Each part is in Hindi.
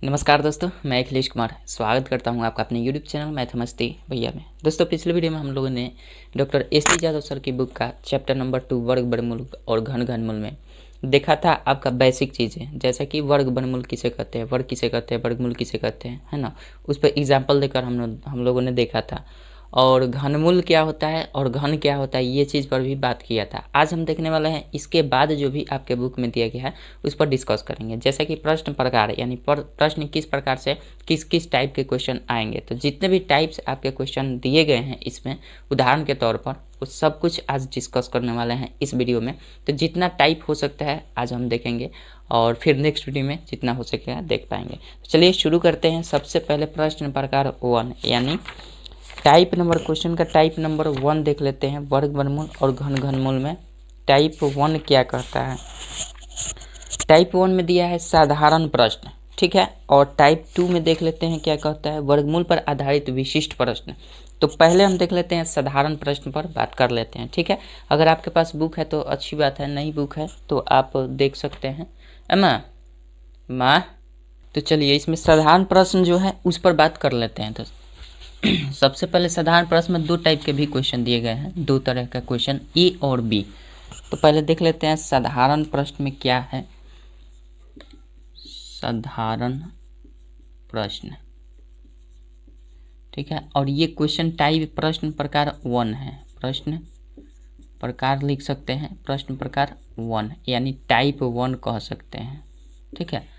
नमस्कार दोस्तों, मैं अखिलेश कुमार स्वागत करता हूं आपका अपने यूट्यूब चैनल मैथमस्ती भैया में। दोस्तों, पिछले वीडियो में हम लोगों ने doctor S T Yadav sir की बुक का चैप्टर नंबर 2 वर्ग वर्गमूल और घन घनमूल में देखा था आपका बेसिक चीज़ें, जैसा कि वर्ग वर्गमूल किसे कहते हैं, वर्ग किसे कहते हैं, वर्गमूल किसे कहते हैं, है ना। उस पर एग्जाम्पल देकर हम लोगों ने देखा था। और घनमूल क्या होता है और घन क्या होता है, ये चीज़ पर भी बात किया था। आज हम देखने वाले हैं इसके बाद जो भी आपके बुक में दिया गया है उस पर डिस्कस करेंगे, जैसे कि प्रश्न प्रकार, यानी प्रश्न किस प्रकार से किस किस टाइप के क्वेश्चन आएंगे। तो जितने भी टाइप्स आपके क्वेश्चन दिए गए हैं इसमें उदाहरण के तौर पर, वो सब कुछ आज डिस्कस करने वाले हैं इस वीडियो में। तो जितना टाइप हो सकता है आज हम देखेंगे और फिर नेक्स्ट वीडियो में जितना हो सकेगा देख पाएंगे। तो चलिए शुरू करते हैं। सबसे पहले प्रश्न प्रकार 1 यानी टाइप नंबर, क्वेश्चन का टाइप नंबर 1 देख लेते हैं। वर्ग वर्गमूल और घन घनमूल में टाइप 1 क्या कहता है। टाइप 1 में दिया है साधारण प्रश्न, ठीक है। और टाइप 2 में देख लेते हैं क्या कहता है, वर्गमूल पर आधारित विशिष्ट प्रश्न। तो पहले हम देख लेते हैं साधारण प्रश्न पर बात कर लेते हैं, ठीक है। अगर आपके पास बुक है तो अच्छी बात है, नहीं बुक है तो आप देख सकते हैं। माँ तो चलिए इसमें साधारण प्रश्न जो है उस पर बात कर लेते हैं। तो सबसे पहले साधारण प्रश्न में 2 टाइप के भी क्वेश्चन दिए गए हैं, 2 तरह का क्वेश्चन, ए और बी। तो पहले देख लेते हैं साधारण प्रश्न में क्या है। साधारण प्रश्न, ठीक है। और ये क्वेश्चन टाइप प्रश्न प्रकार 1 है। प्रश्न प्रकार लिख सकते हैं, प्रश्न प्रकार 1 यानी टाइप 1 कह सकते हैं, ठीक है।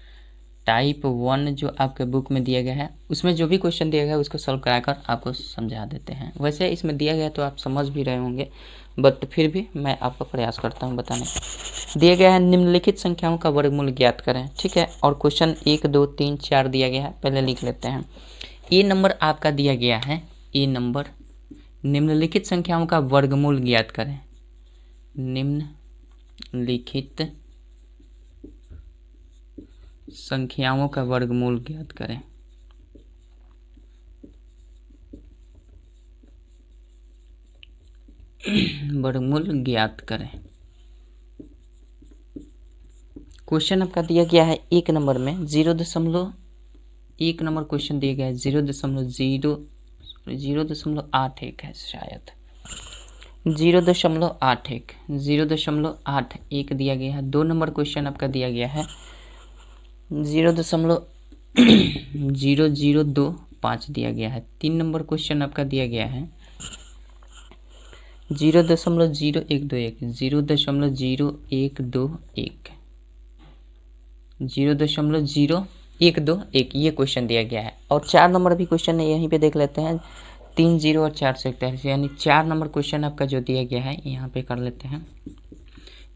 टाइप 1 जो आपके बुक में दिया गया है उसमें जो भी क्वेश्चन दिया गया है उसको सॉल्व कराकर आपको समझा देते हैं। वैसे इसमें दिया गया तो आप समझ भी रहे होंगे, बट फिर भी मैं आपका प्रयास करता हूं बताने का। दिया गया है निम्नलिखित संख्याओं का वर्गमूल ज्ञात करें, ठीक है। और क्वेश्चन 1 2 3 4 दिया गया है, पहले लिख लेते हैं। ए नंबर आपका दिया गया है, ए नंबर निम्नलिखित संख्याओं का वर्गमूल ज्ञात करें। निम्नलिखित संख्याओं का वर्गमूल ज्ञात करें। वर्गमूल ज्ञात करें। क्वेश्चन आपका दिया गया है 1 नंबर में 0.1 नंबर क्वेश्चन दिया गया है 0.81 है शायद, 0.81 दिया गया है। 2 नंबर क्वेश्चन आपका दिया गया है 0.0025 दिया गया है। 3 नंबर क्वेश्चन आपका दिया गया है 0.0121, 0.0121 ये क्वेश्चन दिया गया है। और 4 नंबर भी क्वेश्चन है, यहीं पे देख लेते हैं। 3 0 और 4 से 41 यानी 4 नंबर क्वेश्चन आपका जो दिया गया है यहाँ पे कर लेते हैं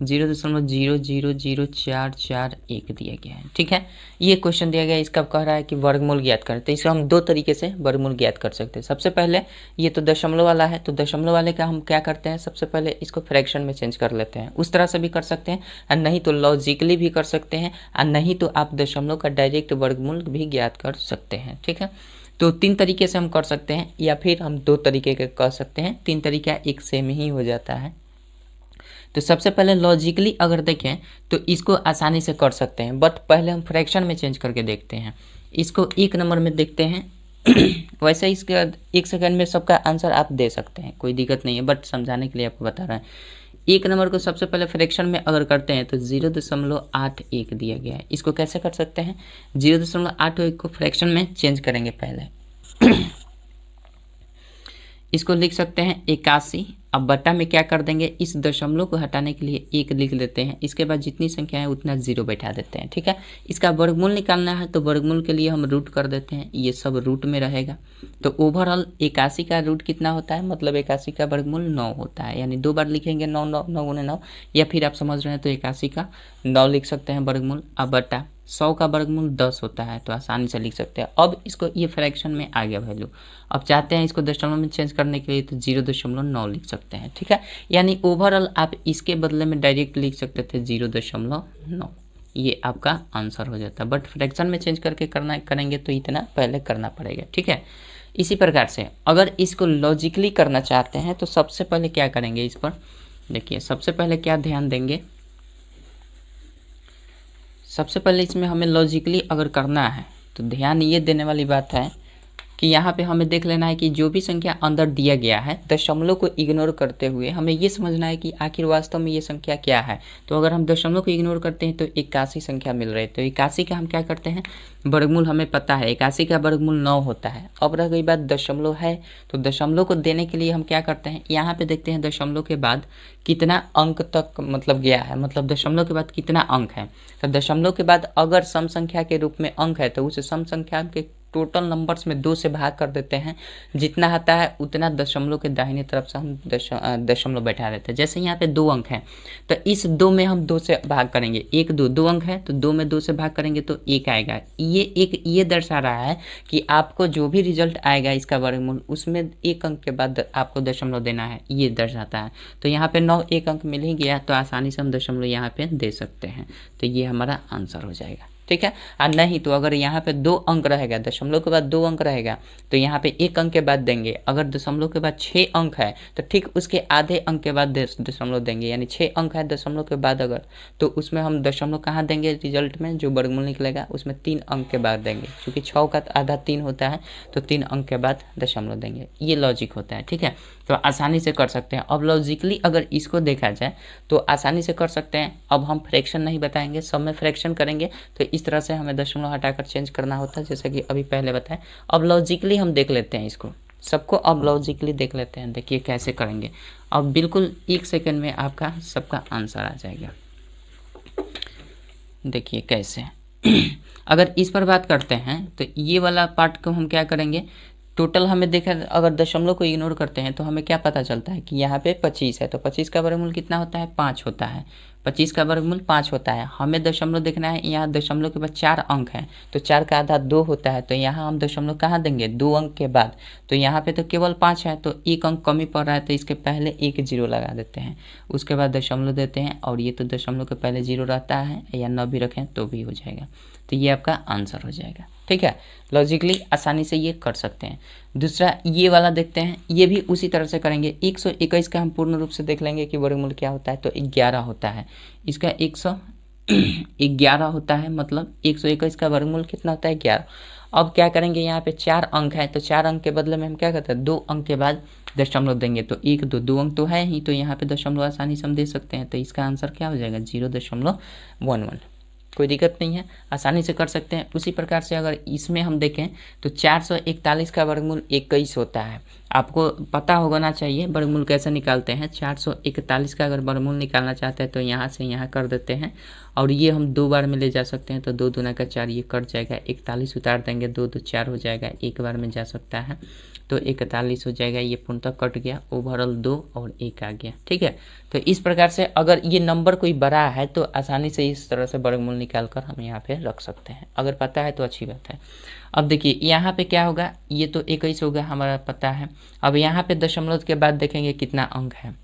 0.000441 दिया गया है, ठीक है। ये क्वेश्चन दिया गया है, इसका कह रहा है कि वर्गमूल ज्ञात करें। तो इसको हम 2 तरीके से वर्गमूल ज्ञात कर सकते हैं। सबसे पहले ये तो दशमलव वाला है, तो दशमलव वाले का हम क्या करते हैं, सबसे पहले इसको फ्रैक्शन में चेंज कर लेते हैं। उस तरह से भी कर सकते हैं और नहीं तो लॉजिकली भी कर सकते हैं, और नहीं तो आप दशमलव का डायरेक्ट वर्गमूल भी ज्ञात कर सकते हैं, ठीक है। तो 3 तरीके से हम कर सकते हैं, या फिर हम 2 तरीके के कर सकते हैं। 3 तरीका एक सेम ही हो जाता है। तो सबसे पहले लॉजिकली अगर देखें तो इसको आसानी से कर सकते हैं, बट पहले हम फ्रैक्शन में चेंज करके देखते हैं। इसको 1 नंबर में देखते हैं। वैसे इसका 1 सेकंड में सबका आंसर आप दे सकते हैं, कोई दिक्कत नहीं है, बट समझाने के लिए आपको बता रहे हैं। 1 नंबर को सबसे पहले फ्रैक्शन में अगर करते हैं तो 0.81 दिया गया है। इसको कैसे कर सकते हैं, 0.81 को फ्रैक्शन में चेंज करेंगे पहले। इसको लिख सकते हैं 81। अब बटा में क्या कर देंगे, इस दशमलव को हटाने के लिए 1 लिख देते हैं। इसके बाद जितनी संख्या है उतना 0 बैठा देते हैं, ठीक है। इसका वर्गमूल निकालना है तो वर्गमूल के लिए हम रूट कर देते हैं, ये सब रूट में रहेगा। तो ओवरऑल 81 का रूट कितना होता है, मतलब 81 का वर्गमूल 9 होता है। यानी 2 बार लिखेंगे 9 9 9 गुने 9, या फिर आप समझ रहे हैं तो 81 का 9 लिख सकते हैं वर्गमूल। अब बटा 100 का वर्गमूल 10 होता है, तो आसानी से लिख सकते हैं। अब इसको ये फ्रैक्शन में आ गया वैल्यू। अब चाहते हैं इसको दशमलव में चेंज करने के लिए तो 0.9 लिख सकते हैं, ठीक है। यानी ओवरऑल आप इसके बदले में डायरेक्ट लिख सकते थे 0.9, ये आपका आंसर हो जाता है। बट फ्रैक्शन में चेंज करके करेंगे तो इतना पहले करना पड़ेगा, ठीक है। इसी प्रकार से अगर इसको लॉजिकली करना चाहते हैं तो सबसे पहले क्या करेंगे, इस पर देखिए सबसे पहले क्या ध्यान देंगे। सबसे पहले इसमें हमें लॉजिकली अगर करना है तो ध्यान ये देने वाली बात है कि यहाँ पे हमें देख लेना है कि जो भी संख्या अंदर दिया गया है दशमलव को इग्नोर करते हुए हमें ये समझना है कि आखिर वास्तव में ये संख्या क्या है। तो अगर हम दशमलव को इग्नोर करते हैं तो 81 संख्या मिल रही है। तो 81 का हम क्या करते हैं, वर्गमूल हमें पता है 81 का वर्गमूल 9 होता है। अब रह गई बात दशमलव है, तो दशमलव को देने के लिए हम क्या करते हैं, यहाँ पे देखते हैं दशमलव के बाद कितना अंक तक मतलब गया है, मतलब दशमलव के बाद कितना अंक है। तो दशमलव के बाद अगर सम संख्या के रूप में अंक है तो उस सम संख्या के टोटल नंबर्स में 2 से भाग कर देते हैं, जितना आता है उतना दशमलव के दाहिने तरफ से हम दशमलव बैठा देते हैं। जैसे यहाँ पे 2 अंक है तो इस 2 में हम 2 से भाग करेंगे, 1 2 2 अंक है तो 2 में 2 से भाग करेंगे तो 1 आएगा। ये दर्शा रहा है कि आपको जो भी रिजल्ट आएगा इसका वर्गमूल उसमें 1 अंक के बाद आपको दशमलव देना है, ये दर्शाता है। तो यहाँ पे 9 1 अंक मिल ही गया तो आसानी से हम दशमलव यहाँ पे दे सकते हैं। तो ये हमारा आंसर हो जाएगा, ठीक है। और नहीं तो अगर यहाँ पे 2 अंक रहेगा, दशमलव के बाद 2 अंक रहेगा तो यहाँ पे 1 अंक के बाद देंगे। अगर दशमलव के बाद 6 अंक है तो ठीक उसके आधे अंक के बाद दशमलव देंगे, यानी 6 अंक है दशमलव के बाद अगर, तो उसमें हम दशमलव कहाँ देंगे, रिजल्ट में जो वर्गमूल निकलेगा उसमें 3 अंक के बाद देंगे, क्योंकि 6 का आधा 3 होता है तो 3 अंक के बाद दशमलव देंगे। ये लॉजिक होता है, ठीक है। तो आसानी से कर सकते हैं। अब लॉजिकली अगर इसको देखा जाए तो आसानी से कर सकते हैं। अब हम फ्रैक्शन नहीं बताएंगे, सब में फ्रैक्शन करेंगे तो इस तरह से हमें दशमलव हटाकर चेंज करना होता है, जैसे कि अभी पहले बताएं। अब लॉजिकली हम देख लेते हैं इसको सबको, अब लॉजिकली देख लेते हैं। देखिए कैसे करेंगे, अब बिल्कुल 1 सेकंड में आपका सबका आंसर आ जाएगा। देखिए कैसे अगर इस पर बात करते हैं तो ये वाला पार्ट को हम क्या करेंगे, टोटल हमें देखा, अगर दशमलव को इग्नोर करते हैं तो हमें क्या पता चलता है कि यहाँ पे 25 है तो 25 का वर्गमूल कितना होता है, 5 होता है। 25 का वर्गमूल 5 होता है। हमें दशमलव देखना है, यहाँ दशमलव के बाद 4 अंक है तो 4 का आधा 2 होता है, तो यहाँ हम दशमलव कहाँ देंगे, 2 अंक के बाद। तो यहाँ पे तो केवल 5 है तो 1 अंक कमी पड़ रहा है तो इसके पहले 1 0 लगा देते हैं, उसके बाद दशमलव देते हैं। और ये तो दशमलव के पहले 0 रहता है, या 9 भी रखें तो भी हो जाएगा। तो ये आपका आंसर हो जाएगा, ठीक है। लॉजिकली आसानी से ये कर सकते हैं। दूसरा ये वाला देखते हैं, ये भी उसी तरह से करेंगे। 121 का हम पूर्ण रूप से देख लेंगे कि वर्गमूल क्या होता है, तो 11 होता है। इसका 111 होता है, मतलब 121 का वर्गमूल कितना होता है, 11। अब क्या करेंगे, यहाँ पे 4 अंक है तो 4 अंक के बदले में हम क्या करते हैं, 2 अंक के बाद दशमलव देंगे। तो 1 2 2 अंक तो है ही, तो यहाँ पे दशमलव आसानी से हम दे सकते हैं। तो इसका आंसर क्या हो जाएगा, 0.11। कोई दिक्कत नहीं है, आसानी से कर सकते हैं। उसी प्रकार से अगर इसमें हम देखें तो 441 का वर्गमूल 21 होता है। आपको पता होना चाहिए वर्गमूल कैसे निकालते हैं। 441 का अगर वर्गमूल निकालना चाहते हैं तो यहाँ से यहाँ कर देते हैं, और ये हम 2 बार में ले जा सकते हैं। तो 2 दूना का 4, ये कट जाएगा, 41 उतार देंगे, 2 2 4 हो जाएगा, एक बार में जा सकता है तो 41 हो जाएगा। ये पूर्णतः कट गया, ओवरऑल 2 और 1 आ गया, ठीक है। तो इस प्रकार से अगर ये नंबर कोई बड़ा है तो आसानी से इस तरह से वर्गमूल निकाल कर हम यहाँ पे रख सकते हैं, अगर पता है तो अच्छी बात है। अब देखिए यहाँ पे क्या होगा, ये तो 21 होगा, हमारा पता है। अब यहाँ पे दशमलव के बाद देखेंगे कितना अंक है,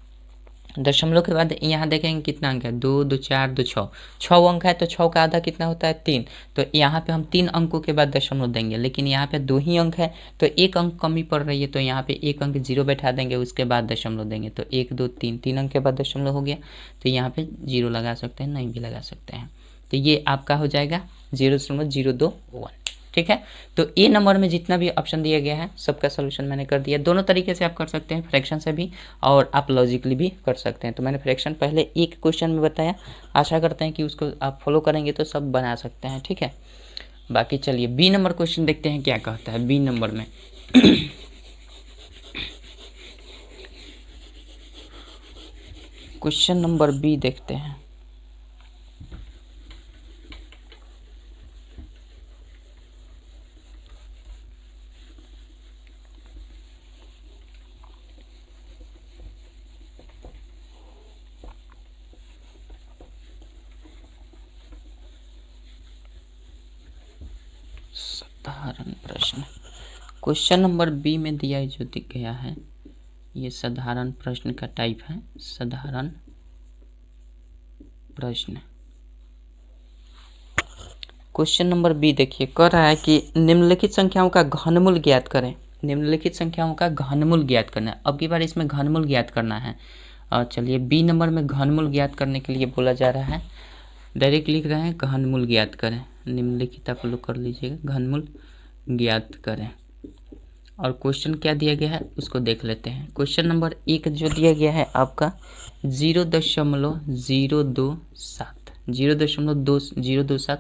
दशमलव के बाद यहाँ देखेंगे कितना अंक है, 2 2 4 2 6, 6 अंक है तो 6 का आधा कितना होता है, 3। तो यहाँ पे हम 3 अंकों के बाद दशमलव देंगे, लेकिन यहाँ पे 2 ही अंक है तो 1 अंक कमी पड़ रही है, तो यहाँ पे 1 अंक 0 बैठा देंगे, उसके बाद दशमलव देंगे। तो 1 2 3, 3 अंक के बाद दशमलव हो गया, तो यहाँ पे 0 लगा सकते हैं, नहीं भी लगा सकते हैं। तो ये आपका हो जाएगा 0.021, ठीक है। तो ए नंबर में जितना भी ऑप्शन दिया गया है सबका सोल्यूशन मैंने कर दिया। दोनों तरीके से आप कर सकते हैं, फ्रैक्शन से भी और आप लॉजिकली भी कर सकते हैं। तो मैंने फ्रैक्शन पहले एक क्वेश्चन में बताया, आशा करते हैं कि उसको आप फॉलो करेंगे तो सब बना सकते हैं, ठीक है। बाकी चलिए बी नंबर क्वेश्चन देखते हैं क्या कहता है बी नंबर में। क्वेश्चन नंबर बी देखते हैं। साधारण प्रश्न, क्वेश्चन नंबर बी में दिया जो दिख गया है ये साधारण प्रश्न का टाइप है, साधारण प्रश्न। क्वेश्चन नंबर बी देखिए कह रहा है कि निम्नलिखित संख्याओं का घनमूल ज्ञात करें। निम्नलिखित संख्याओं का घनमूल ज्ञात करना है, अब की बार इसमें घनमूल ज्ञात करना है। और चलिए बी नंबर में घनमूल ज्ञात करने के लिए बोला जा रहा है, डायरेक्ट लिख रहे हैं घनमूल ज्ञात करें। निम्नलिखित आप लोग कर लीजिएगा, घनमूल ज्ञात करें। और क्वेश्चन क्या दिया गया है उसको देख लेते हैं। क्वेश्चन नंबर 1 जो दिया गया है आपका 0.027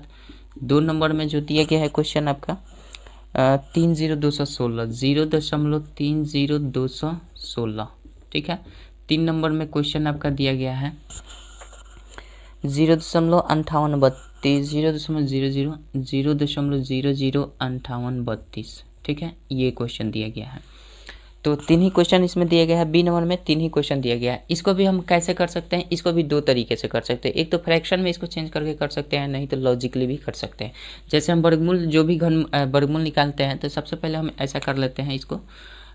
2 नंबर में जो दिया गया है क्वेश्चन आपका 30216 0.30216, ठीक है। 3 नंबर में क्वेश्चन आपका दिया गया है 0.5832, ठीक है, ये क्वेश्चन दिया गया है। तो 3 ही क्वेश्चन इसमें दिया गया है, बी नंबर में 3 ही क्वेश्चन दिया गया है। इसको भी हम कैसे कर सकते हैं, इसको भी 2 तरीके से कर सकते हैं। एक तो फ्रैक्शन में इसको चेंज करके कर सकते हैं, नहीं तो लॉजिकली भी कर सकते हैं। जैसे हम वर्गमूल जो भी वर्गमूल निकालते हैं तो सबसे पहले हम ऐसा कर लेते हैं,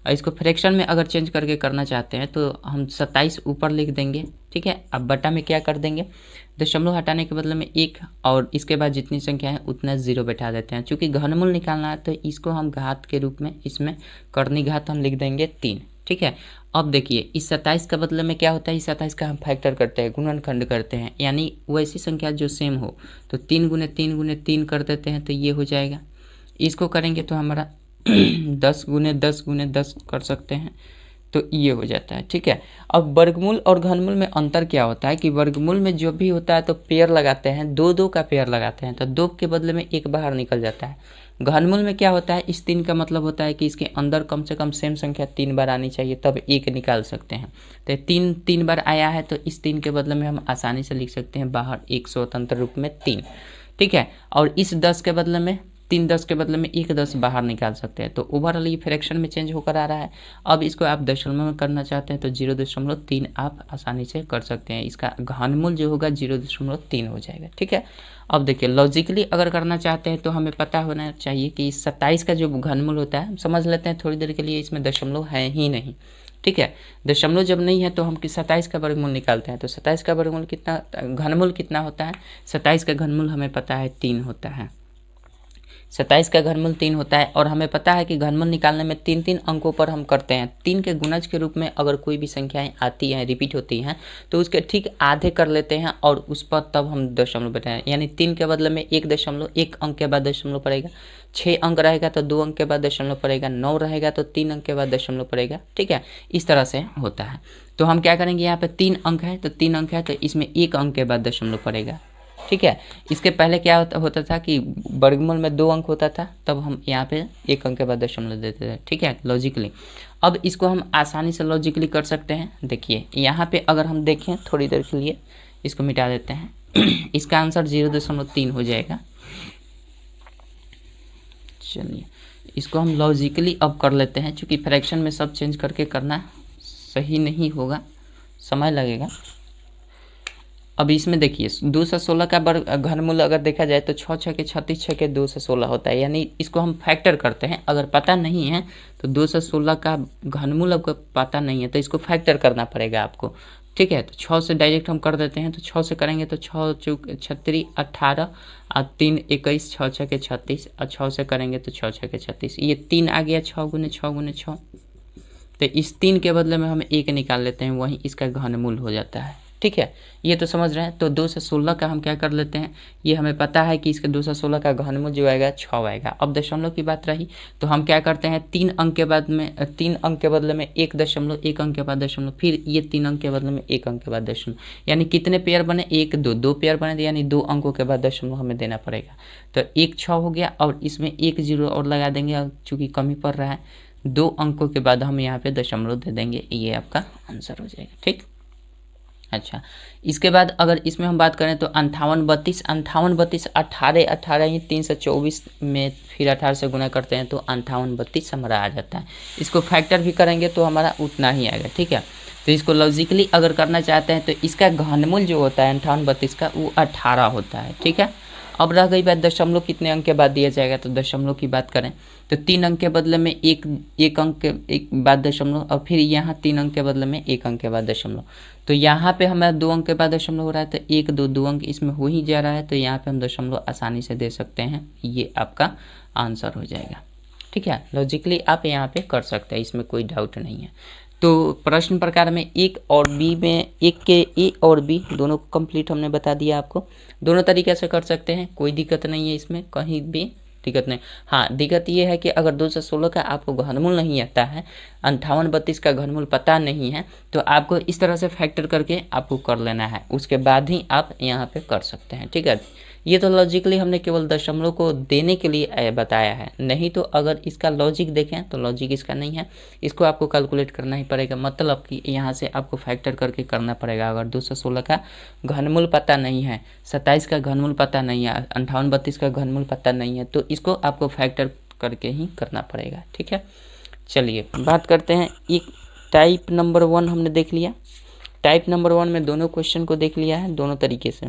इसको फ्रैक्शन में अगर चेंज करके करना चाहते हैं तो हम 27 ऊपर लिख देंगे, ठीक है। अब बटा में क्या कर देंगे, दशमलव हटाने के बदले में 1 और इसके बाद जितनी संख्या है उतना 0 बैठा देते हैं। चूँकि घनमूल निकालना है तो इसको हम घात के रूप में, इसमें कर्णी घात हम लिख देंगे 3, ठीक है। अब देखिए इस 27 का बदले में क्या होता है, इस 27 का हम फैक्टर करते हैं, गुणनखंड करते हैं, यानी वैसी संख्या जो सेम हो तो 3 गुने 3 गुने 3 कर देते हैं तो ये हो जाएगा। इसको करेंगे तो हमारा 10 गुने 10 गुने 10 कर सकते हैं तो ये हो जाता है, ठीक है। अब वर्गमूल और घनमूल में अंतर क्या होता है कि वर्गमूल में जो भी होता है तो पेयर लगाते हैं, 2 का पेयर लगाते हैं, तो 2 के बदले में 1 बाहर निकल जाता है। घनमूल में क्या होता है, इस 3 का मतलब होता है कि इसके अंदर कम से कम सेम संख्या 3 बार आनी चाहिए तब 1 निकाल सकते हैं। तो 3 बार आया है तो इस 3 के बदले में हम आसानी से लिख सकते हैं बाहर एक स्वतंत्र रूप में 3, ठीक है। और इस 10 के बदले में 3 10 के बदले में 1 10 बाहर निकाल सकते हैं। तो ओवरऑल ये फ्रैक्शन में चेंज होकर आ रहा है। अब इसको आप दशमलव में करना चाहते हैं तो 0.3 आप आसानी से कर सकते हैं। इसका घनमूल जो होगा 0.3 हो जाएगा, ठीक है। अब देखिए लॉजिकली अगर करना चाहते हैं तो हमें पता होना चाहिए कि 27 का जो घनमूल होता है, समझ लेते हैं थोड़ी देर के लिए, इसमें दशमलव है ही नहीं, ठीक है। दशमलव जब नहीं है तो हम 27 का वर्गमूल निकालते हैं तो 27 का वर्गमूल कितना, घनमूल कितना होता है, 27 का घनमूल हमें पता है 3 होता है। 27 का घनमूल 3 होता है और हमें पता है कि घनमूल निकालने में 3 अंकों पर हम करते हैं। 3 के गुणज के रूप में अगर कोई भी संख्याएं आती हैं, रिपीट होती हैं, तो उसके ठीक आधे कर लेते हैं और उस पर तब हम दशमलव बैठाएं, यानी 3 के बदले में 1 अंक के बाद दशमलव पड़ेगा, 6 अंक रहेगा तो 2 अंक के बाद दशमलव पड़ेगा, 9 रहेगा तो 3 अंक के बाद दशमलव पड़ेगा, ठीक है। इस तरह से होता है। तो हम क्या करेंगे, यहाँ पे 3 अंक है तो 3 अंक है तो इसमें 1 अंक के बाद दशमलव पड़ेगा, ठीक है। इसके पहले क्या होता था कि वर्गमूल में 2 अंक होता था, तब हम यहाँ पे 1 अंक के बाद दशमलव देते थे, ठीक है, लॉजिकली। अब इसको हम आसानी से लॉजिकली कर सकते हैं। देखिए यहाँ पे अगर हम देखें थोड़ी देर के लिए, इसको मिटा देते हैं इसका आंसर 0.3 हो जाएगा। चलिए इसको हम लॉजिकली अब कर लेते हैं, क्योंकि फ्रैक्शन में सब चेंज करके करना सही नहीं होगा, समय लगेगा। अब इसमें देखिए 2 से 16 का घनमूल अगर देखा जाए तो 6 6 के 36, 6 के 2 से 16 होता है, यानी इसको हम फैक्टर करते हैं। अगर पता नहीं है तो 2 से 16 का घनमूल आपको पता नहीं है तो इसको फैक्टर करना पड़ेगा आपको, ठीक है। तो 6 से डायरेक्ट हम कर देते हैं, तो 6 से करेंगे तो 6 चौक 36 18 और 3 21, 6 6 के 36 और 6 से करेंगे तो 6 6 के 36, ये 3 आ गया, 6 गुने 6 गुने 6। तो इस 3 के बदले में हम 1 निकाल लेते हैं, वहीं इसका घनमूल हो जाता है, ठीक है। ये तो समझ रहे हैं। तो 2 से 16 का हम क्या कर लेते हैं, ये हमें पता है कि इसके 2 से 16 का घनमूल जो आएगा 6 आएगा। अब दशमलव की बात रही तो हम क्या करते हैं, 3 अंक के बाद में 3 अंक के बदले में 1 दशमलव, 1 अंक के बाद दशमलव, फिर ये 3 अंक के बदले में 1 अंक के बाद दशमलव, यानी कितने पेयर बने, 1 2 पेयर बने, यानी 2 अंकों के बाद दशमलव हमें देना पड़ेगा। तो 1 6 हो गया और इसमें 1 0 और लगा देंगे, और चूँकि कमी पड़ रहा है 2 अंकों के बाद हम यहाँ पे दशमलव दे देंगे, ये आपका आंसर हो जाएगा, ठीक। अच्छा, इसके बाद अगर इसमें हम बात करें तो 58 32, 18 18 ही 3 से 24 में फिर 18 से गुना करते हैं तो 58 32 हमारा आ जाता है। इसको फैक्टर भी करेंगे तो हमारा उतना ही आएगा, ठीक है। तो इसको लॉजिकली अगर करना चाहते हैं तो इसका घनमूल जो होता है 58 32 का वो 18 होता है, ठीक है। अब रह गई बात दशमलव कितने अंक के बाद दिया जाएगा, तो दशमलव की बात करें तो 3 अंक के बदले में एक अंक के बाद दशमलव, और फिर यहाँ 3 अंक के बदले में 1 अंक के बाद दशमलव। तो यहाँ पे हमारा 2 अंक के बाद दशमलव हो रहा है तो 1 2 2 अंक इसमें हो ही जा रहा है, तो यहाँ पे हम दशमलव आसानी से दे सकते हैं, ये आपका आंसर हो जाएगा, ठीक है। लॉजिकली आप यहाँ पे कर सकते हैं, इसमें कोई डाउट नहीं है। तो प्रश्न प्रकार में एक और बी में एक के ए और बी दोनों कंप्लीट हमने बता दिया आपको। दोनों तरीके से कर सकते हैं, कोई दिक्कत नहीं है इसमें, कहीं भी दिक्कत नहीं। हाँ, दिक्कत ये है कि अगर 2 से 16 का आपको घनमूल नहीं आता है, 58 32 का घनमूल पता नहीं है, तो आपको इस तरह से फैक्टर करके आपको कर लेना है, उसके बाद ही आप यहाँ पे कर सकते हैं। ठीक है, ये तो लॉजिकली हमने केवल दशमलव को देने के लिए बताया है, नहीं तो अगर इसका लॉजिक देखें तो लॉजिक इसका नहीं है, इसको आपको कैलकुलेट करना ही पड़ेगा, मतलब कि यहाँ से आपको फैक्टर करके करना पड़ेगा। अगर 216 का घनमूल पता नहीं है, 27 का घनमूल पता नहीं है, 58 32 का घनमूल पता नहीं है, तो इसको आपको फैक्टर करके ही करना पड़ेगा। ठीक है, चलिए बात करते हैं। एक टाइप नंबर 1 हमने देख लिया, टाइप नंबर 1 में दोनों क्वेश्चन को देख लिया है दोनों तरीके से।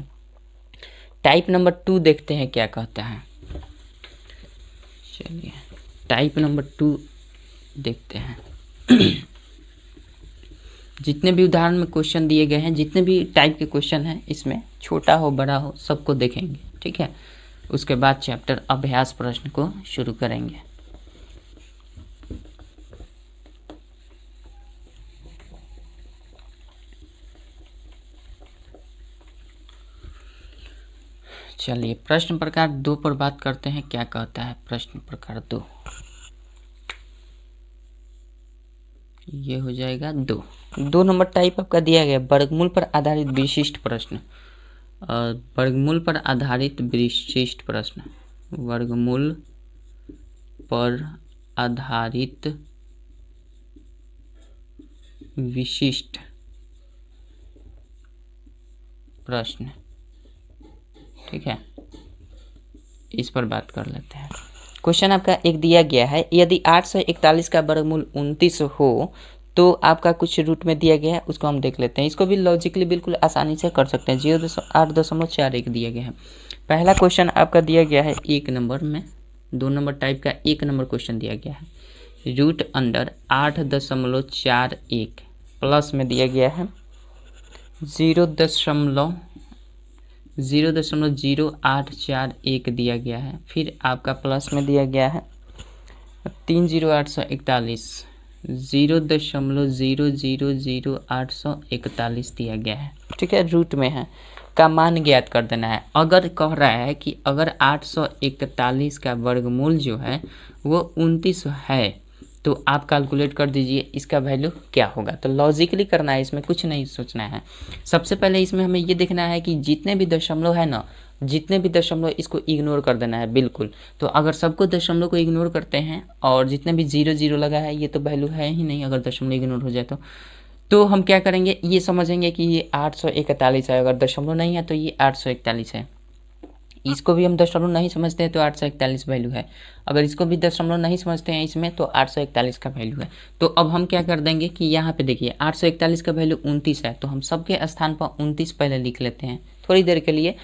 टाइप नंबर 2 देखते हैं क्या कहता है। चलिए टाइप नंबर 2 देखते हैं। जितने भी उदाहरण में क्वेश्चन दिए गए हैं, जितने भी टाइप के क्वेश्चन हैं, इसमें छोटा हो बड़ा हो सबको देखेंगे। ठीक है, उसके बाद चैप्टर अभ्यास प्रश्न को शुरू करेंगे। चलिए प्रश्न प्रकार 2 पर बात करते हैं, क्या कहता है प्रश्न प्रकार 2। ये हो जाएगा 2 नंबर टाइप आपका दिया गया वर्गमूल पर आधारित विशिष्ट प्रश्न। वर्गमूल पर आधारित विशिष्ट प्रश्न, वर्गमूल पर आधारित विशिष्ट प्रश्न। ठीक है, इस पर बात कर लेते हैं। क्वेश्चन आपका एक दिया गया है, यदि 841 का वर्गमूल 29 हो तो आपका कुछ रूट में दिया गया है, उसको हम देख लेते हैं। इसको भी लॉजिकली बिल्कुल आसानी से कर सकते हैं। 0.8.41 दिया गया है। पहला क्वेश्चन आपका दिया गया है 1 नंबर में, 2 नंबर टाइप का 1 नंबर क्वेश्चन दिया गया है। रूट अंडर 8.41 प्लस में दिया गया है 0.0841 दिया गया है। फिर आपका प्लस में दिया गया है 30841, 0.000841 दिया गया है। ठीक है, रूट में है, का मान ज्ञात कर देना है। अगर कह रहा है कि अगर 841 का वर्गमूल जो है वो 29 है तो आप कैलकुलेट कर दीजिए इसका वैल्यू क्या होगा। तो लॉजिकली करना है, इसमें कुछ नहीं सोचना है। सबसे पहले इसमें हमें ये देखना है कि जितने भी दशमलव है ना, जितने भी दशमलव इसको इग्नोर कर देना है बिल्कुल। तो अगर सबको दशमलव को इग्नोर करते हैं और जितने भी 0 लगा है ये तो वैल्यू है ही नहीं, अगर दशमलव इग्नोर हो जाए तो हम क्या करेंगे, ये समझेंगे कि ये 841 है। अगर दशमलव नहीं है तो ये 841 है। इसको भी हम दशमलव नहीं समझते हैं तो 841 वैल्यू है। अगर इसको भी दशमलव नहीं समझते हैं इसमें तो 841 का वैल्यू है। तो अब हम क्या कर देंगे कि यहाँ पे देखिए 841 का वैल्यू 29 है, तो हम सबके स्थान पर 29 पहले लिख लेते हैं थोड़ी देर के लिए,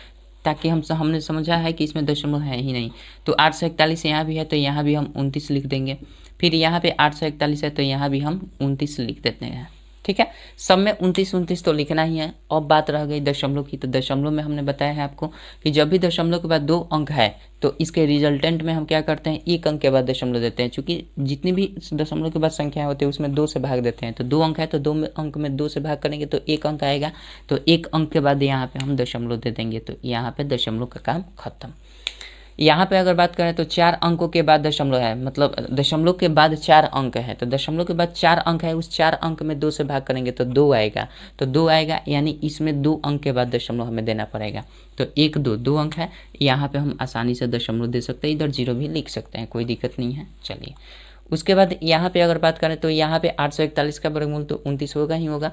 ताकि हमने समझा है कि इसमें दशमलव है ही नहीं। तो 841 यहाँ भी है तो यहाँ भी हम 29 लिख देंगे। फिर यहाँ पे 841 है तो यहाँ भी हम 29 लिख देते हैं। ठीक है, सब में 29 तो लिखना ही है। अब बात रह गई दशमलव की, तो दशमलव में हमने बताया है आपको कि जब भी दशमलव के बाद 2 अंक है तो इसके रिजल्टेंट में हम क्या करते हैं, 1 अंक के बाद दशमलव देते हैं। क्योंकि जितनी भी दशमलव के बाद संख्या होती है उसमें 2 से भाग देते हैं। तो 2 अंक है तो 2 अंक में 2 से भाग करेंगे तो 1 अंक आएगा, तो 1 अंक के बाद यहाँ पे हम दशमलव दे देंगे, तो यहाँ पे दशमलव का काम खत्म। यहाँ पे अगर बात करें तो 4 अंकों के बाद दशमलव है, मतलब दशमलव के बाद 4 अंक है, तो दशमलव के बाद 4 अंक है, उस 4 अंक में 2 से भाग करेंगे तो 2 आएगा। तो 2 आएगा यानी इसमें 2 अंक के बाद दशमलव हमें देना पड़ेगा। तो 1 2 अंक है, यहाँ पे हम आसानी से दशमलव दे सकते हैं, इधर 0 भी लिख सकते हैं, कोई दिक्कत नहीं है। चलिए उसके बाद यहाँ पे अगर बात करें तो यहाँ पे 841 का वर्गमूल तो 29 होगा ही होगा।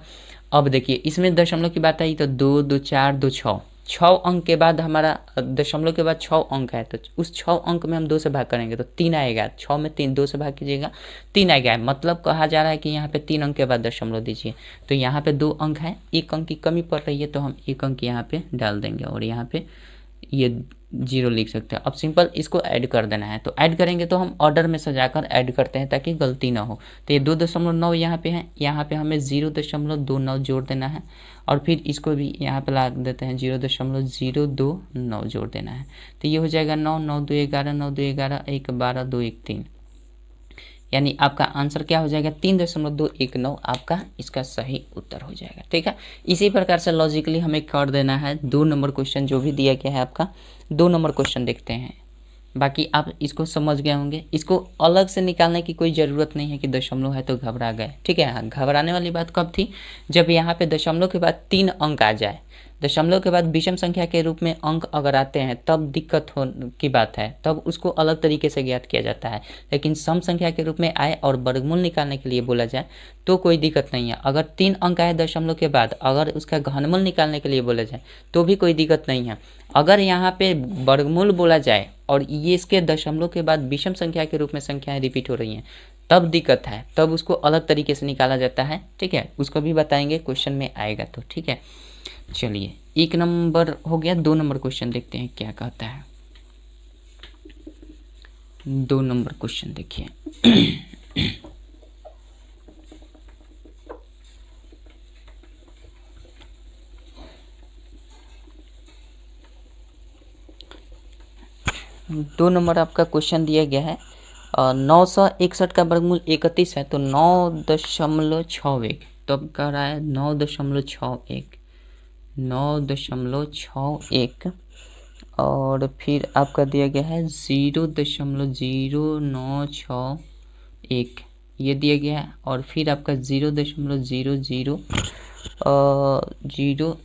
अब देखिए इसमें दशमलव की बात आई तो 2 2 4 2 6, 6 अंक के बाद हमारा दशमलव के बाद 6 अंक है, तो उस 6 अंक में हम 2 से भाग करेंगे तो 3 आएगा। 6 में 3 2 से भाग कीजिएगा 3 आएगा, मतलब कहा जा रहा है कि यहाँ पे 3 अंक के बाद दशमलव दीजिए। तो यहाँ पे 2 अंक है, 1 अंक की कमी पड़ रही है तो हम 1 अंक यहाँ पे डाल देंगे और यहाँ पे ये 0 लिख सकते हैं। अब सिंपल इसको ऐड कर देना है, तो ऐड करेंगे तो हम ऑर्डर में सजाकर ऐड करते हैं ताकि गलती ना हो। तो ये 2.9 यहाँ पे है, यहाँ पे हमें 0.29 जोड़ देना है और फिर इसको भी यहाँ पे ला देते हैं 0.029 जोड़ देना है। तो ये हो जाएगा 9 9 2 11 9 2 11 1 12 2 1 3, यानी आपका आंसर क्या हो जाएगा 3.219 आपका इसका सही उत्तर हो जाएगा। ठीक है, इसी प्रकार से लॉजिकली हमें कर देना है 2 नंबर क्वेश्चन जो भी दिया गया है आपका 2 नंबर क्वेश्चन देखते हैं। बाकी आप इसको समझ गए होंगे, इसको अलग से निकालने की कोई ज़रूरत नहीं है कि दशमलव है तो घबरा गए। ठीक है, हाँ, घबराने वाली बात कब थी, जब यहाँ पे दशमलव के बाद 3 अंक आ जाए, दशमलव के बाद विषम संख्या के रूप में अंक अगर आते हैं तब दिक्कत हो की बात है, तब उसको अलग तरीके से ज्ञात किया जाता है। लेकिन सम संख्या के रूप में आए और वर्गमूल निकालने के लिए बोला जाए तो कोई दिक्कत नहीं है। अगर 3 अंक आए दशमलव के बाद, अगर उसका घनमूल निकालने के लिए बोला जाए तो भी कोई दिक्कत नहीं है। अगर यहाँ पे वर्गमूल बोला जाए और ये इसके दशमलव के बाद विषम संख्या के रूप में संख्याएं रिपीट हो रही हैं तब दिक्कत है, तब उसको अलग तरीके से निकाला जाता है। ठीक है, उसको भी बताएंगे, क्वेश्चन में आएगा तो। ठीक है, चलिए 1 नंबर हो गया, 2 नंबर क्वेश्चन देखते हैं क्या कहता है। 2 नंबर क्वेश्चन देखिए। 2 नंबर आपका क्वेश्चन दिया गया है 961 का वर्गमूल 31 है तो 9.61, तब कह रहा है 9.61 और फिर आपका दिया गया है 0.0961 ये दिया गया है, और फिर आपका 0.00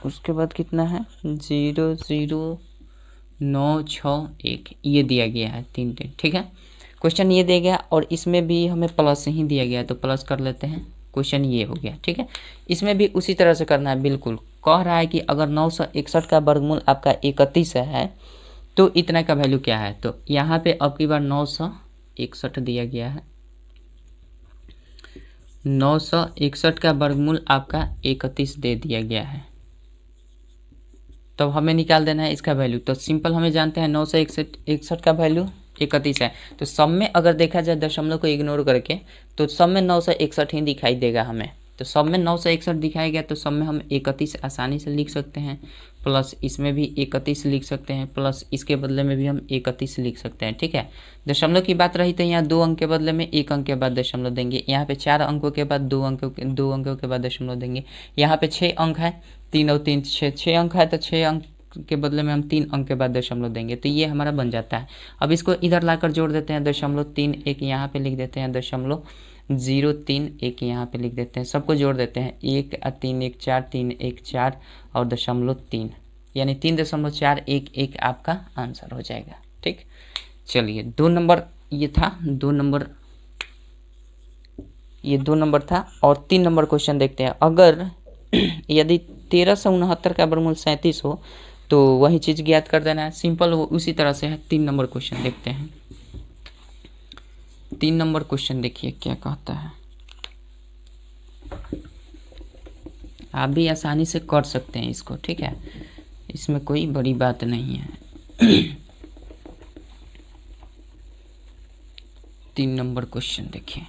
उसके बाद कितना है 0.0961 ये दिया गया है 3। ठीक है, क्वेश्चन ये दिया गया और इसमें भी हमें प्लस ही दिया गया है तो प्लस कर लेते हैं। क्वेश्चन ये हो गया। ठीक है, इसमें भी उसी तरह से करना है। बिल्कुल कह रहा है कि अगर 961 का वर्गमूल आपका 31 है तो इतना का वैल्यू क्या है, तो यहाँ पे अब की बार 961 दिया गया है। 961 का वर्गमूल आपका 31 दे दिया गया है, तो हमें निकाल देना है इसका वैल्यू। तो सिंपल हमें जानते हैं 961 का वैल्यू 31 है, तो सब में अगर देखा जाए दशमलव को इग्नोर करके तो सब में 961 ही दिखाई देगा हमें। तो सब में 961 दिखाया गया तो सब में हम 31 आसानी से लिख सकते हैं, प्लस इसमें भी 31 लिख सकते हैं, प्लस इसके बदले में भी हम 31 लिख सकते हैं। ठीक है, दशमलव की बात रही तो यहाँ 2 अंक के बदले में 1 अंक के बाद दशमलव देंगे, यहाँ पे 4 अंकों के बाद 2 अंकों के बाद दशमलव देंगे। यहाँ पे 6 अंक है, 3 और 3 6 अंक है तो 6 अंक के बदले में हम 3 अंक के बाद दशमलव देंगे, तो ये हमारा बन जाता है। अब इसको इधर लाकर जोड़ देते हैं, 0.31 यहाँ पे लिख देते हैं, 0.031 यहाँ पे लिख देते हैं, सबको जोड़ देते हैं 1 3 1 4 3 1 4 और 0.3 यानी 3.411 आपका आंसर हो जाएगा। ठीक, चलिए 2 नंबर ये था, 2 नंबर ये 2 नंबर था। और 3 नंबर क्वेश्चन देखते हैं। अगर यदि 1369 का वर्गमूल 37 हो तो वही चीज़ ज्ञात कर देना है। सिंपल वो उसी तरह से है। 3 नंबर क्वेश्चन देखते हैं। 3 नंबर क्वेश्चन देखिए क्या कहता है। आप भी आसानी से कर सकते हैं इसको। ठीक है, इसमें कोई बड़ी बात नहीं है। 3 नंबर क्वेश्चन देखिए।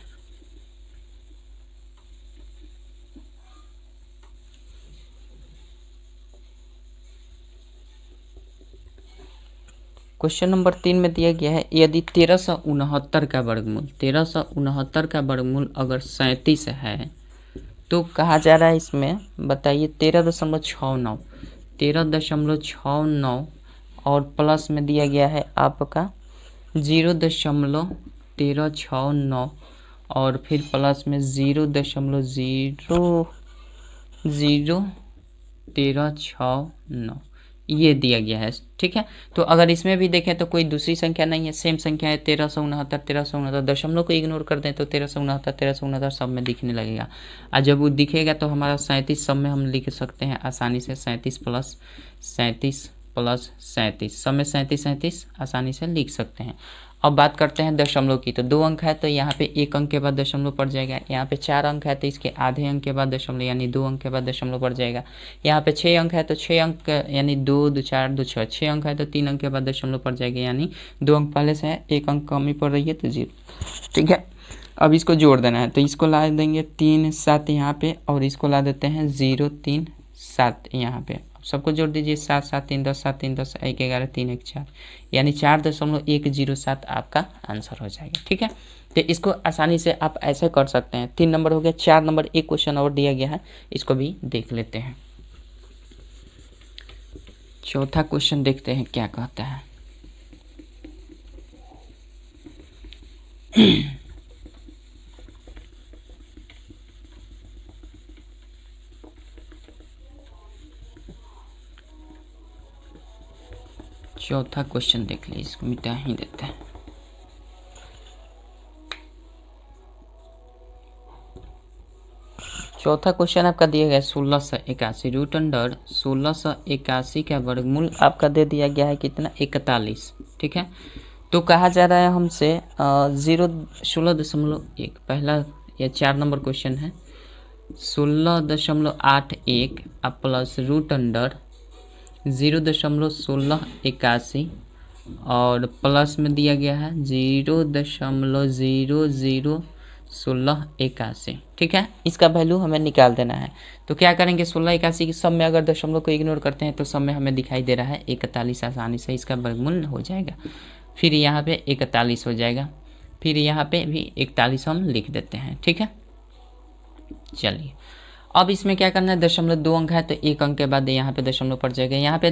क्वेश्चन नंबर 3 में दिया गया है, यदि 1369 का वर्गमूल अगर 37 है तो कहा जा रहा है इसमें, बताइए 13.69 और प्लस में दिया गया है आपका 0.1369 और फिर प्लस में 0.0001369 ये दिया गया है। ठीक है, तो अगर इसमें भी देखें तो कोई दूसरी संख्या नहीं है, सेम संख्या है 1369 दशमलव को इग्नोर कर दें तो 1369 सब में दिखने लगेगा। और जब वो दिखेगा तो हमारा 37 सब में हम लिख सकते हैं आसानी से, 37 प्लस 37 सब में 37 आसानी से लिख सकते हैं। अब बात करते हैं दशमलव की, तो 2 अंक है तो यहाँ पे 1 अंक के बाद दशमलव पड़ जाएगा। यहाँ पे 4 अंक है तो इसके आधे अंक के बाद दशमलव यानी 2 अंक के बाद दशमलव पड़ जाएगा। यहाँ पे 6 अंक है तो 6 अंक यानी 2 2 4 2 6 6 अंक है तो 3 अंक के बाद दशमलव पड़ जाएगा, यानी 2 अंक पहले से है, 1 अंक कमी पड़ रही है तो 0। ठीक है, अब इसको जोड़ देना है तो इसको ला देंगे 3 7 यहाँ पे और इसको ला देते हैं 0 3 7 यहाँ पे। सबको जोड़ दीजिए, 7 7 3 10, 7 3 10, 1 11 3 1 4, यानी 4.107 आपका आंसर हो जाएगा। ठीक है, तो इसको आसानी से आप ऐसे कर सकते हैं। 3 नंबर हो गया। 4 नंबर एक क्वेश्चन और दिया गया है, इसको भी देख लेते हैं। चौथा क्वेश्चन देखते हैं क्या कहता है। चौथा क्वेश्चन देख लीजिए, इसको मिटा ही देते हैं। चौथा क्वेश्चन आपका दिया गया 1681, रूट अंडर 1681 का वर्गमूल आपका दे दिया गया है कितना, 41। ठीक है, तो कहा जा रहा है हमसे 16.1, पहला या 4 नंबर क्वेश्चन है 16.81 अब प्लस रूट अंडर 0.1681 और प्लस में दिया गया है 0.001681। ठीक है, इसका वैल्यू हमें निकाल देना है। तो क्या करेंगे, 1681 की सब में अगर दशमलव को इग्नोर करते हैं तो सब में हमें दिखाई दे रहा है 41, आसानी से इसका वर्गमूल हो जाएगा। फिर यहाँ पे 41 हो जाएगा, फिर यहाँ पे भी 41 हम लिख देते हैं। ठीक है, चलिए अब इसमें क्या करना है, 0.2 अंक है तो 1 अंक के बाद यहाँ पे दशमलव पड़ जाएगा, यहाँ पे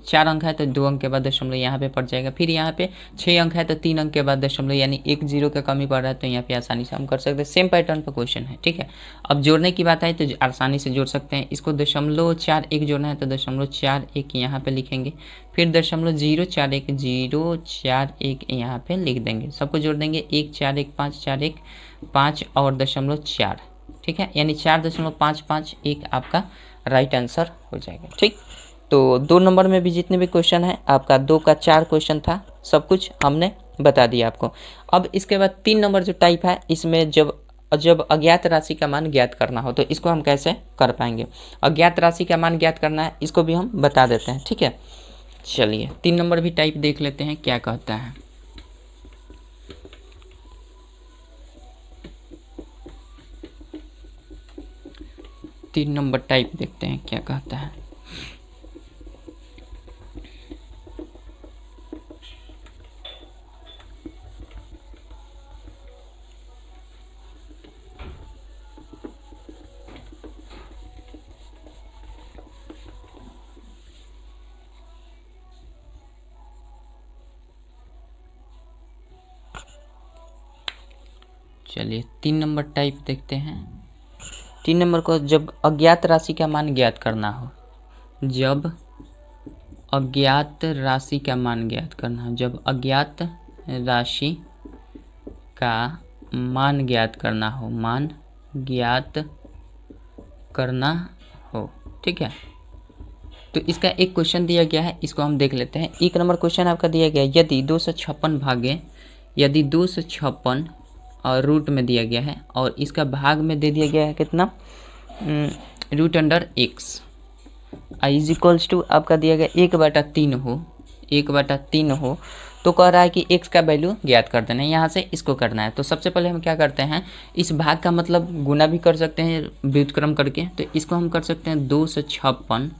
4 अंक है तो 2 अंक के बाद दशमलव यहाँ पे पड़ जाएगा, फिर यहाँ पे 6 अंक है तो 3 अंक के बाद दशमलव, यानी 1 0 का कमी पड़ रहा है तो यहाँ पे आसानी से हम कर सकते हैं। सेम पैटर्न पर क्वेश्चन है। ठीक है, अब जोड़ने की बात है तो आसानी से जोड़ सकते हैं। इसको 0.41 जोड़ना है तो 0.41 यहाँ पे लिखेंगे, फिर 0.041 यहाँ पे लिख देंगे, सबको जोड़ देंगे 1 4 1 5 4 1 5 और 0.4। ठीक है, यानी 4.551 आपका राइट आंसर हो जाएगा। ठीक, तो 2 नंबर में भी जितने भी क्वेश्चन है आपका 2 का 4 क्वेश्चन था, सब कुछ हमने बता दिया आपको। अब इसके बाद 3 नंबर जो टाइप है, इसमें जब अज्ञात राशि का मान ज्ञात करना हो तो इसको हम कैसे कर पाएंगे। अज्ञात राशि का मान ज्ञात करना है, इसको भी हम बता देते हैं। ठीक है, चलिए 3 नंबर भी टाइप देख लेते हैं क्या कहता है। तीन नंबर टाइप देखते हैं क्या कहता है। चलिए 3 नंबर टाइप देखते हैं। 3 नंबर को, जब अज्ञात राशि का मान ज्ञात करना हो, जब अज्ञात राशि का मान ज्ञात करना हो, जब अज्ञात राशि का मान ज्ञात करना हो, मान ज्ञात करना हो। ठीक है, तो इसका एक क्वेश्चन दिया गया है, इसको हम देख लेते हैं। 1 नंबर क्वेश्चन आपका दिया गया है, यदि 256 भागे, यदि 256 और रूट में दिया गया है और इसका भाग में दे दिया गया है कितना, root under x is equals to आपका दिया गया 1/3 हो, 1/3 हो, तो कह रहा है कि x का वैल्यू ज्ञात कर देना है। यहाँ से इसको करना है, तो सबसे पहले हम क्या करते हैं, इस भाग का मतलब गुना भी कर सकते हैं व्युत्क्रम करके, तो इसको हम कर सकते हैं 256,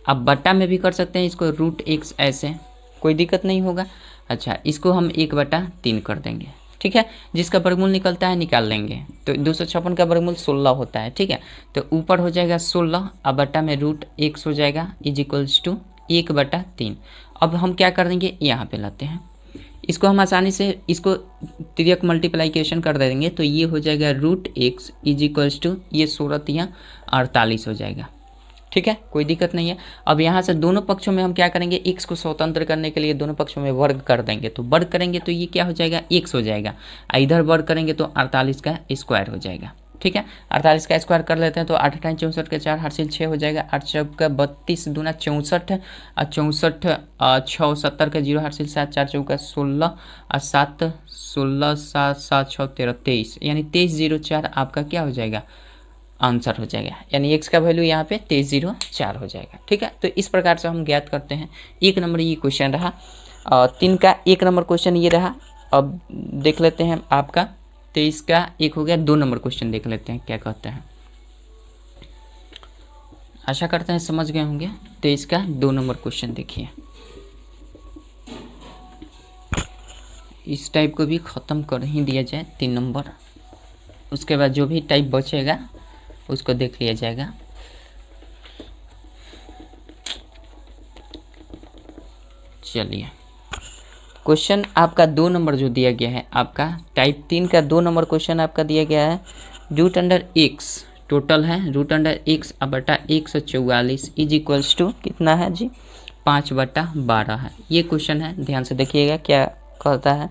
अब बटा में भी कर सकते हैं इसको √x, ऐसे कोई दिक्कत नहीं होगा। अच्छा, इसको हम 1/3 कर देंगे। ठीक है, जिसका वर्गमूल निकलता है निकाल लेंगे, तो 256 का वर्गमूल 16 होता है। ठीक है, तो ऊपर हो जाएगा 16, अब बटा में √x हो जाएगा इज इक्वल्स टू 1/3। अब हम क्या कर देंगे, यहाँ पे लाते हैं, इसको हम आसानी से इसको तिर्यक मल्टीप्लाइकेशन कर देंगे, तो ये हो जाएगा √x इज इक्वल्स टू ये 16 48 हो जाएगा। ठीक है, कोई दिक्कत नहीं है। अब यहाँ से दोनों पक्षों में हम क्या करेंगे, x को स्वतंत्र करने के लिए दोनों पक्षों में वर्ग कर देंगे, तो वर्ग करेंगे तो ये क्या हो जाएगा, x हो जाएगा, इधर वर्ग करेंगे तो 48 का स्क्वायर हो जाएगा। ठीक है, 48 का स्क्वायर कर लेते हैं, तो 8 × 64 के 4 हासिल 6 हो जाएगा, 8 चौका 32 दूना 64 और 64 6 70 का 0 हासिल 7 4 चौका 16 और 7 16 7 7 6 13 23, यानी 2304 आपका क्या हो जाएगा, आंसर हो जाएगा, यानी x का वैल्यू यहाँ पे 2304 हो जाएगा। ठीक है, तो इस प्रकार से हम ज्ञात करते हैं। 1 नंबर ये क्वेश्चन रहा, 3 का 1 नंबर क्वेश्चन ये रहा। अब देख लेते हैं आपका 23 का 1 हो गया। 2 नंबर क्वेश्चन देख लेते हैं क्या कहते हैं। आशा करते हैं समझ गए होंगे। तो इसका 2 नंबर क्वेश्चन देखिए, इस टाइप को भी ख़त्म कर ही दिया जाए 3 नंबर, उसके बाद जो भी टाइप बचेगा उसको देख लिया जाएगा। चलिए, क्वेश्चन आपका 2 नंबर जो दिया गया है, आपका टाइप 3 का 2 नंबर क्वेश्चन आपका दिया गया है। रूट अंडर एक्स टोटल है, रूट अंडर एक्स बटा 144 इज इक्वल्स टू कितना है जी, 5/12 है। ये क्वेश्चन है, ध्यान से देखिएगा क्या कहता है।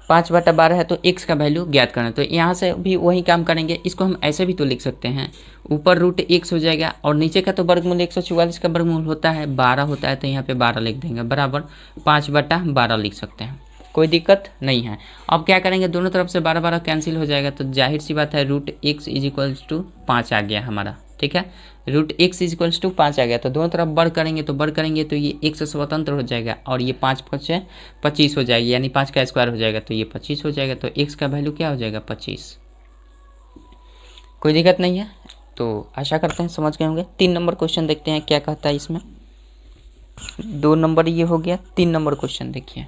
5/12 है तो x का वैल्यू ज्ञात करना, तो यहाँ से भी वही काम करेंगे। इसको हम ऐसे भी तो लिख सकते हैं, ऊपर रूट x हो जाएगा और नीचे का तो वर्गमूल 144 का वर्गमूल होता है 12 होता है, तो यहाँ पे 12 लिख देंगे बराबर 5/12 लिख सकते हैं, कोई दिक्कत नहीं है। अब क्या करेंगे, दोनों तरफ से 12 कैंसिल हो जाएगा, तो जाहिर सी बात है root x is equals to 5 आ गया हमारा, ठीक है। Root x is equals to 5 आ गया, तो दोनों तरफ बढ़ करेंगे तो ये 1 से स्वतंत्र हो जाएगा और ये 5 5 25 हो जाएगी, यानी 5 का स्क्वायर हो जाएगा तो ये 25 हो जाएगा, तो x का वैल्यू क्या हो जाएगा 25। कोई दिक्कत नहीं है, तो आशा करते हैं समझ गए होंगे। 3 नंबर क्वेश्चन देखते हैं क्या कहता है इसमें। 2 नंबर ये हो गया, 3 नंबर क्वेश्चन देखिए।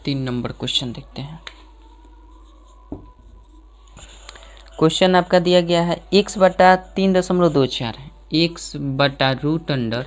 तीन नंबर क्वेश्चन देखते हैं। क्वेश्चन आपका दिया गया है x/3.24 है, x/रूट अंडर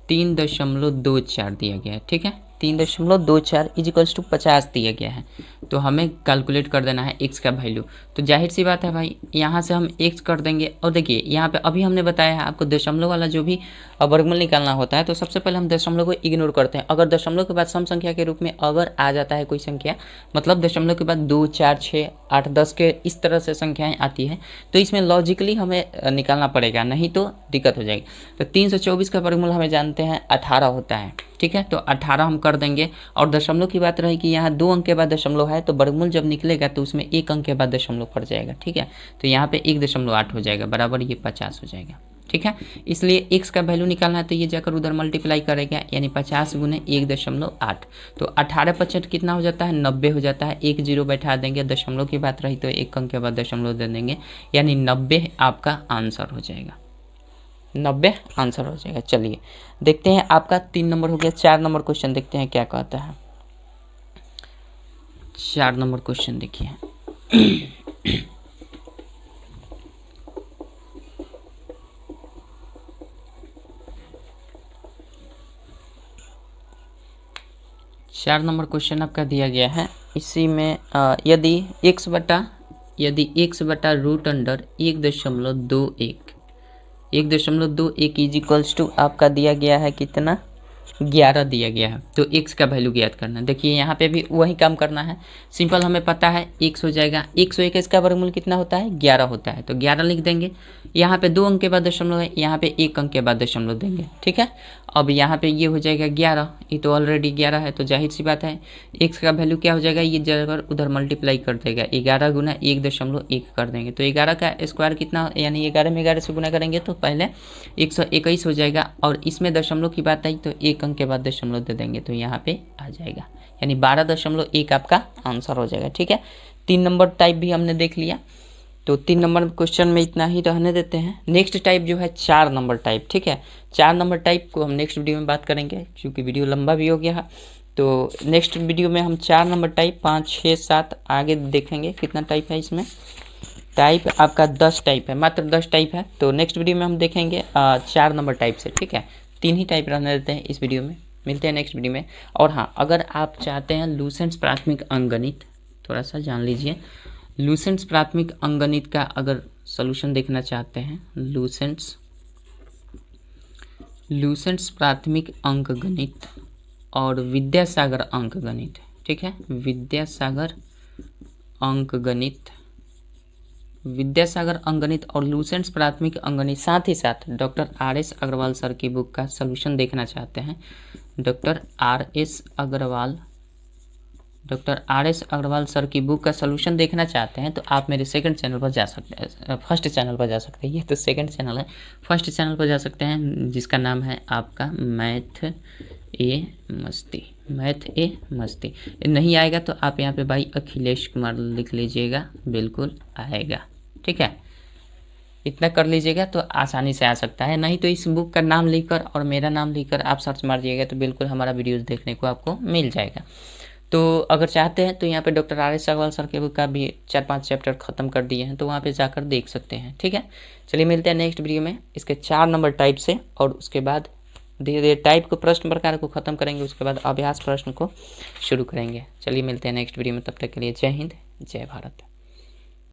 3.24 दिया गया है, ठीक है। 3.24 इज इक्वल्स टू 50 दिया गया है, तो हमें कैलकुलेट कर देना है x का वैल्यू। तो जाहिर सी बात है भाई, यहाँ से हम x कर देंगे और देखिए यहाँ पे अभी हमने बताया है आपको दशमलव वाला जो भी वर्गमूल निकालना होता है, तो सबसे पहले हम दशमलव को इग्नोर करते हैं। अगर दशमलव के बाद सम संख्या के रूप में अगर आ जाता है कोई संख्या, मतलब दशमलव के बाद 2 4 6 8 10 के इस तरह से संख्याएँ आती है, तो इसमें लॉजिकली हमें निकालना पड़ेगा, नहीं तो दिक्कत हो जाएगी। तो 324 का वर्गमूल हमें जानते हैं 18 होता है, ठीक है। तो 18 हम कर देंगे और दशमलव की बात रही कि यहाँ 2 अंक के बाद दशमलव है, तो वर्गमूल जब निकलेगा तो उसमें 1 अंक के बाद दशमलव पड़ जाएगा, ठीक है। तो यहाँ पे 1.8 हो जाएगा बराबर ये 50 हो जाएगा, ठीक है। इसलिए x का वैल्यू निकालना है तो ये जाकर उधर मल्टीप्लाई करेगा, यानी 50 गुने 1.8, तो 18 55 कितना हो जाता है 90 हो जाता है। 1 0 बैठा देंगे, दशमलव की बात रही तो 1 अंक के बाद दशमलव दे देंगे, यानी 90 आपका आंसर हो जाएगा, 90 आंसर हो जाएगा। चलिए देखते हैं, आपका 3 नंबर हो गया। 4 नंबर क्वेश्चन देखते हैं क्या कहता है। 4 नंबर क्वेश्चन देखिए। 4 नंबर क्वेश्चन आपका दिया गया है, इसी में यदि x बटा root under 1.21 is equals to आपका दिया गया है कितना 11 दिया गया है, तो x का वैल्यू ज्ञात करना है। देखिए यहाँ पे भी वही काम करना है, सिंपल हमें पता है x हो जाएगा, 121 का वर्गमूल कितना होता है 11 होता है, तो 11 लिख देंगे। यहाँ पे 2 अंक के बाद दशमलव है, यहाँ पे 1 अंक के बाद दशमलव देंगे, ठीक है। अब यहाँ पे ये हो जाएगा 11, ये तो ऑलरेडी 11 है, तो जाहिर सी बात है x का वैल्यू क्या हो जाएगा, ये जगह उधर मल्टीप्लाई कर देगा, 11 गुना 1.1 कर देंगे, तो 11 का स्क्वायर कितना, यानी 11 में 11 से गुना करेंगे तो पहले 121 हो जाएगा, और इसमें दशमलव की बात आई तो 1 अंक के बाद दशमलव दे देंगे, तो यहाँ पे आ जाएगा, यानी 12.1 आपका आंसर हो जाएगा, ठीक है। 3 नंबर टाइप भी हमने देख लिया, तो 3 नंबर क्वेश्चन में इतना ही रहने देते हैं। नेक्स्ट टाइप जो है 4 नंबर टाइप, ठीक है। 4 नंबर टाइप को हम नेक्स्ट वीडियो में बात करेंगे, क्योंकि वीडियो लंबा भी हो गया है, तो नेक्स्ट वीडियो में हम 4 नंबर टाइप 5 6 7 आगे देखेंगे कितना टाइप है इसमें। टाइप आपका 10 टाइप है, मात्र 10 टाइप है, तो नेक्स्ट वीडियो में हम देखेंगे 4 नंबर टाइप से, ठीक है। 3 ही टाइप रहने देते हैं इस वीडियो में, मिलते हैं नेक्स्ट वीडियो में। और हाँ, अगर आप चाहते हैं लूसेंट्स प्राथमिक अंकगणित थोड़ा सा जान लीजिए, लूसेंट्स प्राथमिक अंकगणित का अगर सॉल्यूशन देखना चाहते हैं, लूसेंट्स प्राथमिक अंकगणित और विद्यासागर अंकगणित, ठीक है। विद्यासागर अंकगणित और लूसेंट्स प्राथमिक अंकगणित, साथ ही साथ डॉक्टर RS अग्रवाल सर की बुक का सॉल्यूशन देखना चाहते हैं, डॉक्टर RS अग्रवाल सर की बुक का सॉल्यूशन देखना चाहते हैं, तो आप मेरे सेकंड चैनल पर जा सकते हैं, फर्स्ट चैनल पर जा सकते हैं, ये तो सेकंड चैनल है, फर्स्ट चैनल पर जा सकते हैं जिसका नाम है आपका मैथ ए मस्ती, मैथ ए मस्ती। नहीं आएगा तो आप यहाँ पे भाई अखिलेश कुमार लिख लीजिएगा, बिल्कुल आएगा। ठीक है, इतना कर लीजिएगा तो आसानी से आ सकता है। नहीं तो इस बुक का नाम लिखकर और मेरा नाम लिखकर आप सर्च मारिएगा तो बिल्कुल हमारा वीडियोज़ देखने को आपको मिल जाएगा। तो अगर चाहते हैं तो यहाँ पे doctor R S Agarwal sir के बुक का भी 4-5 चैप्टर ख़त्म कर दिए हैं, तो वहाँ पे जाकर देख सकते हैं। ठीक है, चलिए मिलते हैं नेक्स्ट वीडियो में इसके 4 नंबर टाइप से, और उसके बाद धीरे धीरे टाइप को, प्रश्न प्रकार को ख़त्म करेंगे, उसके बाद अभ्यास प्रश्न को शुरू करेंगे। चलिए मिलते हैं नेक्स्ट वीडियो में, तब तक के लिए जय हिंद, जय भारत।